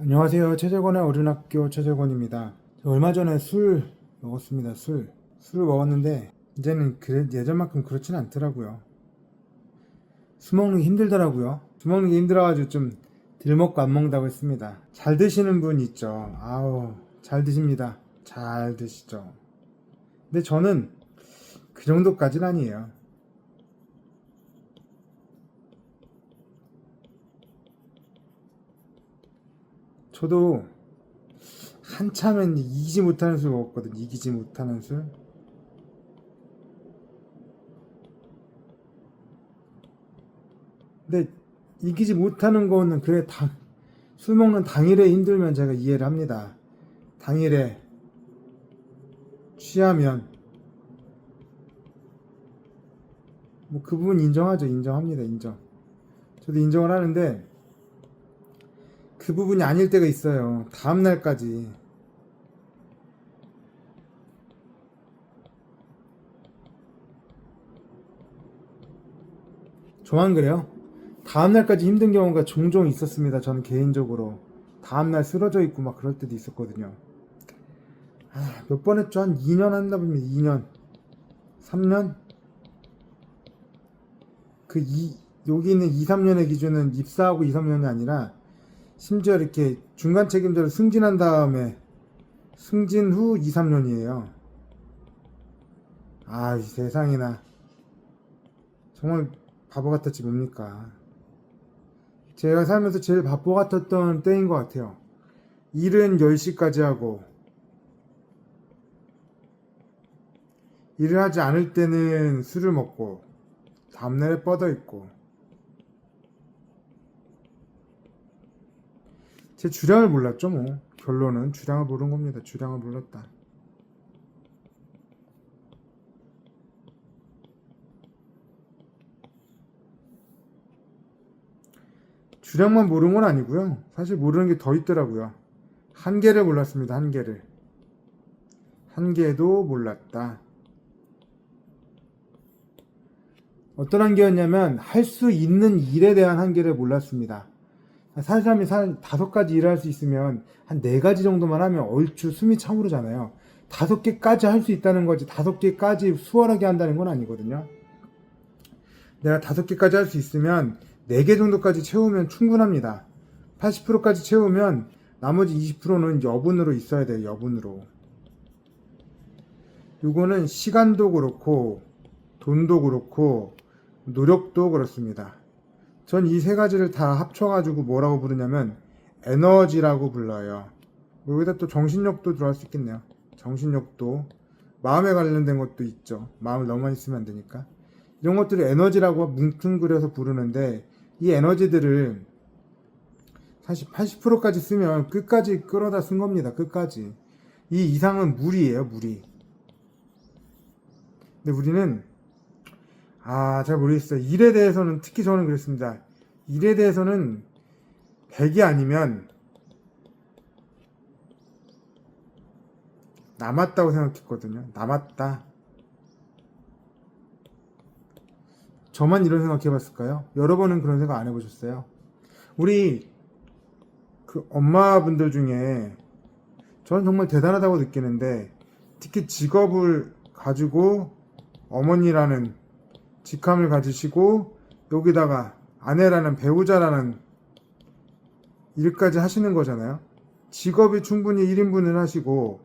안녕하세요. 최재권의 어린학교 최재권입니다. 얼마 전에 술 먹었습니다. 술을 먹었는데 이제는 예전만큼 그렇진 않더라고요. 술 먹는 게 힘들더라고요. 술 먹는 게 힘들어가지고 좀 덜 먹고 안 먹는다고 했습니다. 잘 드시는 분 있죠. 아우, 잘 드십니다. 잘 드시죠. 근데 저는 그 정도까지는 아니에요. 저도 한참은 이기지 못하는 술 먹었거든. 이기지 못하는 술. 근데 이기지 못하는 거는 그래, 술 먹는 당일에 힘들면 제가 이해를 합니다. 당일에 취하면 뭐 그 부분 인정하죠. 인정합니다. 인정. 저도 인정을 하는데 그 부분이 아닐 때가 있어요. 다음 날까지. 저만 그래요? 다음 날까지 힘든 경우가 종종 있었습니다. 저는 개인적으로 다음 날 쓰러져 있고 막 그럴 때도 있었거든요. 몇 번 했죠? 한 2년 한다 보면 2년, 3년? 여기 있는 2, 3년의 기준은 입사하고 2, 3년이 아니라 심지어 이렇게 중간 책임자로 승진한 다음에 승진 후 2, 3년이에요. 이 세상에나. 정말 바보 같았지 뭡니까. 제가 살면서 제일 바보 같았던 때인 것 같아요. 일은 10시까지 하고 일을 하지 않을 때는 술을 먹고 다음날에 뻗어 있고. 제 주량을 몰랐죠 뭐. 결론은 주량을 모른 겁니다. 주량을 몰랐다. 주량만 모르는 건 아니고요. 사실 모르는 게 더 있더라고요. 한계를 몰랐습니다. 한계를. 한계도 몰랐다. 어떤 한계였냐면 할 수 있는 일에 대한 한계를 몰랐습니다. 사람이 5가지 일을 할 수 있으면 한 4가지 정도만 하면 얼추 숨이 차오르잖아요. 5개까지 할 수 있다는 거지 5개까지 수월하게 한다는 건 아니거든요. 내가 5개까지 할 수 있으면 4개 정도까지 채우면 충분합니다. 80%까지 채우면 나머지 20%는 여분으로 있어야 돼요. 여분으로. 이거는 시간도 그렇고 돈도 그렇고 노력도 그렇습니다. 전 이 3가지를 다 합쳐가지고 뭐라고 부르냐면 에너지라고 불러요. 여기다 또 정신력도 들어갈 수 있겠네요. 정신력도. 마음에 관련된 것도 있죠. 마음을 너무 많이 쓰면 안 되니까. 이런 것들을 에너지라고 뭉뚱그려서 부르는데 이 에너지들을 사실 80%까지 쓰면 끝까지 끌어다 쓴 겁니다. 끝까지. 이 이상은 무리예요. 무리. 근데 우리는 잘 모르겠어요. 일에 대해서는 특히 저는 그랬습니다. 일에 대해서는 100이 아니면 남았다고 생각했거든요. 남았다. 저만 이런 생각 해봤을까요? 여러 번은 그런 생각 안 해보셨어요? 우리 그 엄마분들 중에 저는 정말 대단하다고 느끼는데 특히 직업을 가지고 어머니라는 직함을 가지시고 여기다가 아내라는 배우자라는 일까지 하시는 거잖아요. 직업이 충분히 1인분을 하시고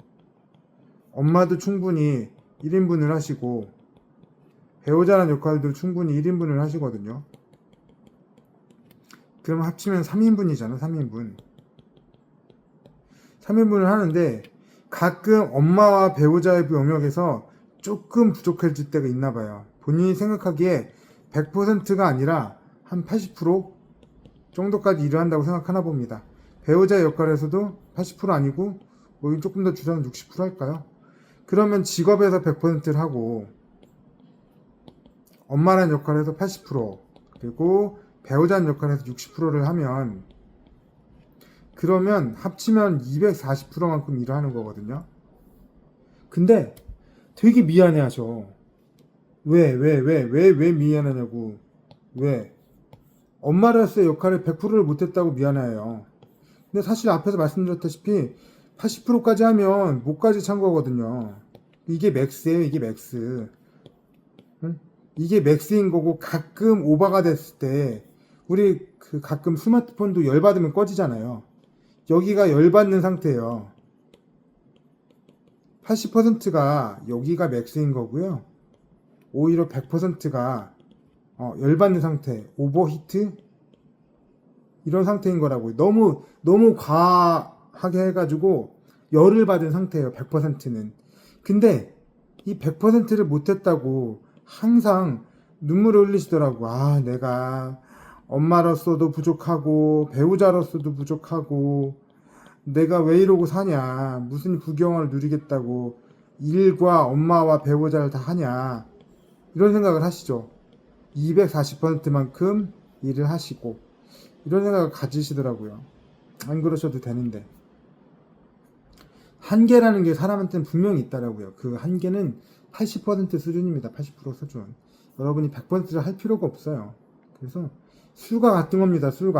엄마도 충분히 1인분을 하시고 배우자라는 역할도 충분히 1인분을 하시거든요. 그럼 합치면 3인분이잖아. 3인분. 3인분을 하는데 가끔 엄마와 배우자의 영역에서 조금 부족해질 때가 있나 봐요. 본인이 생각하기에 100%가 아니라 한 80% 정도까지 일을 한다고 생각하나 봅니다. 배우자의 역할에서도 80% 아니고 뭐 조금 더 줄여서 60% 할까요? 그러면 직업에서 100%를 하고 엄마라는 역할에서 80% 그리고 배우자는 역할에서 60%를 하면 그러면 합치면 240%만큼 일을 하는 거거든요. 근데 되게 미안해 하셔. 왜 미안하냐고. 왜? 엄마로서의 역할을 100%를 못했다고 미안해요. 근데 사실 앞에서 말씀드렸다시피 80%까지 하면 목까지 찬 거거든요. 이게 맥스예요, 이게 맥스. 응? 이게 맥스인 거고, 가끔 오버가 됐을 때 우리 그 가끔 스마트폰도 열받으면 꺼지잖아요. 여기가 열받는 상태예요. 80%가 여기가 맥스인 거고요. 오히려 100%가 열받는 상태, 오버히트 이런 상태인 거라고요. 너무 과하게 해가지고 열을 받은 상태예요. 100%는. 근데 이 100%를 못했다고 항상 눈물을 흘리시더라고. 아, 내가 엄마로서도 부족하고 배우자로서도 부족하고 내가 왜 이러고 사냐, 무슨 부경을 누리겠다고 일과 엄마와 배우자를 다 하냐, 이런 생각을 하시죠. 240%만큼 일을 하시고 이런 생각을 가지시더라고요. 안 그러셔도 되는데, 한계라는 게 사람한테는 분명히 있다라고요. 그 한계는 80% 수준입니다. 80% 수준. 여러분이 100%를 할 필요가 없어요. 그래서 술과 같은 겁니다. 술을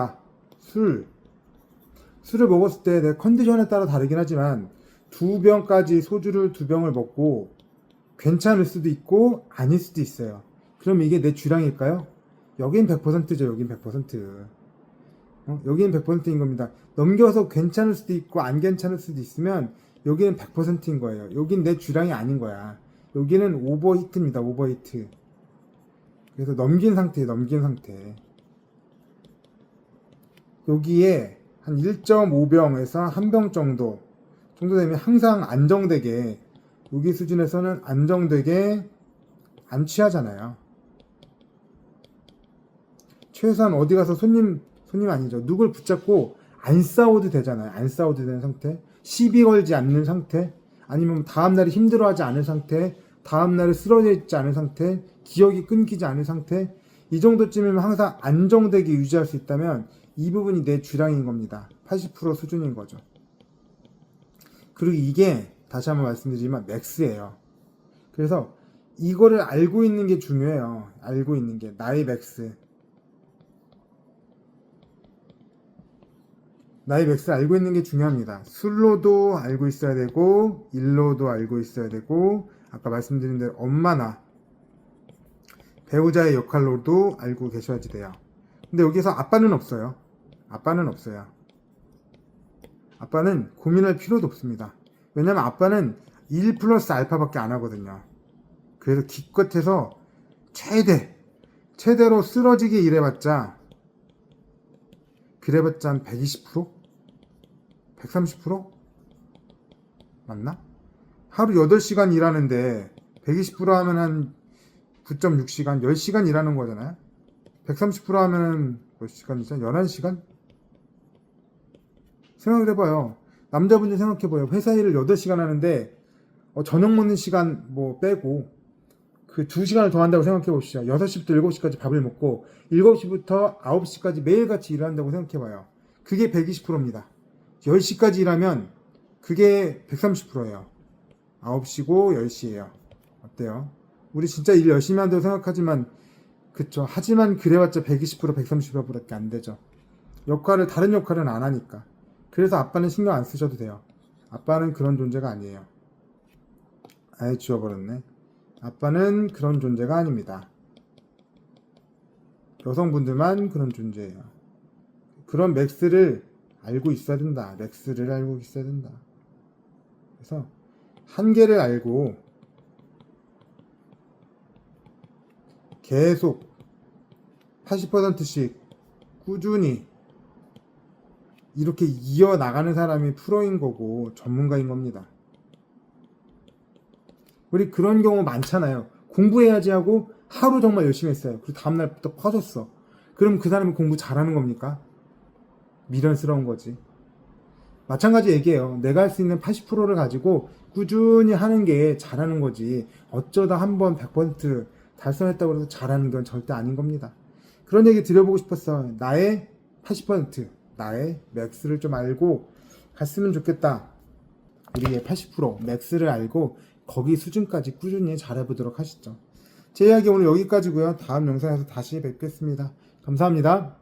먹었을 때 내 컨디션에 따라 다르긴 하지만 2병까지 소주를 2병을 먹고 괜찮을 수도 있고 아닐 수도 있어요. 그럼 이게 내 주량일까요? 여긴 100%죠. 여긴 100%. 여기는 100%인 겁니다. 넘겨서 괜찮을 수도 있고 안 괜찮을 수도 있으면 여기는 100%인 거예요. 여긴 내 주량이 아닌 거야. 여기는 오버히트입니다. 오버히트. 그래서 넘긴 상태예요. 넘긴 상태. 여기에 한 1.5병에서 1병 정도 되면 항상 안정되게, 여기 수준에서는 안정되게 안 취하잖아요. 최소한 어디 가서 손님 아니죠. 누굴 붙잡고 안 싸워도 되잖아요. 안 싸워도 되는 상태. 시비 걸지 않는 상태. 아니면 다음날에 힘들어하지 않은 상태. 다음날에 쓰러져 있지 않은 상태. 기억이 끊기지 않은 상태. 이 정도쯤이면 항상 안정되게 유지할 수 있다면 이 부분이 내 주량인 겁니다. 80% 수준인 거죠. 그리고 이게 다시 한번 말씀드리지만 맥스예요. 그래서 이거를 알고 있는 게 중요해요. 알고 있는 게 나의 맥스. 나의 맥스를 알고 있는 게 중요합니다. 술로도 알고 있어야 되고 일로도 알고 있어야 되고 아까 말씀드린 대로 엄마나 배우자의 역할로도 알고 계셔야지 돼요. 근데 여기서 아빠는 없어요. 아빠는 없어요. 아빠는 고민할 필요도 없습니다. 왜냐면 아빠는 1 플러스 알파밖에 안 하거든요. 그래서 기껏해서 최대로 쓰러지게 일해봤자 그래봤자 한 120%? 130%? 맞나? 하루 8시간 일하는데 120% 하면 한 9.6시간, 10시간 일하는 거잖아요. 130% 하면 몇 시간이죠? 11시간? 생각을 해봐요. 남자분들 생각해봐요. 회사 일을 8시간 하는데 저녁 먹는 시간 뭐 빼고 그 2시간을 더 한다고 생각해 봅시다. 6시부터 7시까지 밥을 먹고 7시부터 9시까지 매일같이 일을 한다고 생각해 봐요. 그게 120%입니다. 10시까지 일하면 그게 130%예요. 9시고 10시예요. 어때요? 우리 진짜 일 열심히 한다고 생각하지만 그쵸. 하지만 그래봤자 120%, 130%밖에 안 되죠. 다른 역할은 안 하니까. 그래서 아빠는 신경 안 쓰셔도 돼요. 아빠는 그런 존재가 아니에요. 아예 지워버렸네. 아빠는 그런 존재가 아닙니다. 여성분들만 그런 존재예요. 그런 맥스를 알고 있어야 된다. 맥스를 알고 있어야 된다. 그래서 한계를 알고 계속 80%씩 꾸준히 이렇게 이어나가는 사람이 프로인 거고 전문가인 겁니다. 우리 그런 경우 많잖아요. 공부해야지 하고 하루 정말 열심히 했어요. 그리고 다음날부터 퍼졌어. 그럼 그 사람이 공부 잘하는 겁니까? 미련스러운 거지. 마찬가지 얘기예요. 내가 할 수 있는 80%를 가지고 꾸준히 하는 게 잘하는 거지. 어쩌다 한번 100% 달성했다고 해서 잘하는 건 절대 아닌 겁니다. 그런 얘기 드려보고 싶었어. 나의 80%, 나의 맥스를 좀 알고 갔으면 좋겠다. 우리의 80% 맥스를 알고 거기 수준까지 꾸준히 잘해보도록 하시죠. 제 이야기 오늘 여기까지고요. 다음 영상에서 다시 뵙겠습니다. 감사합니다.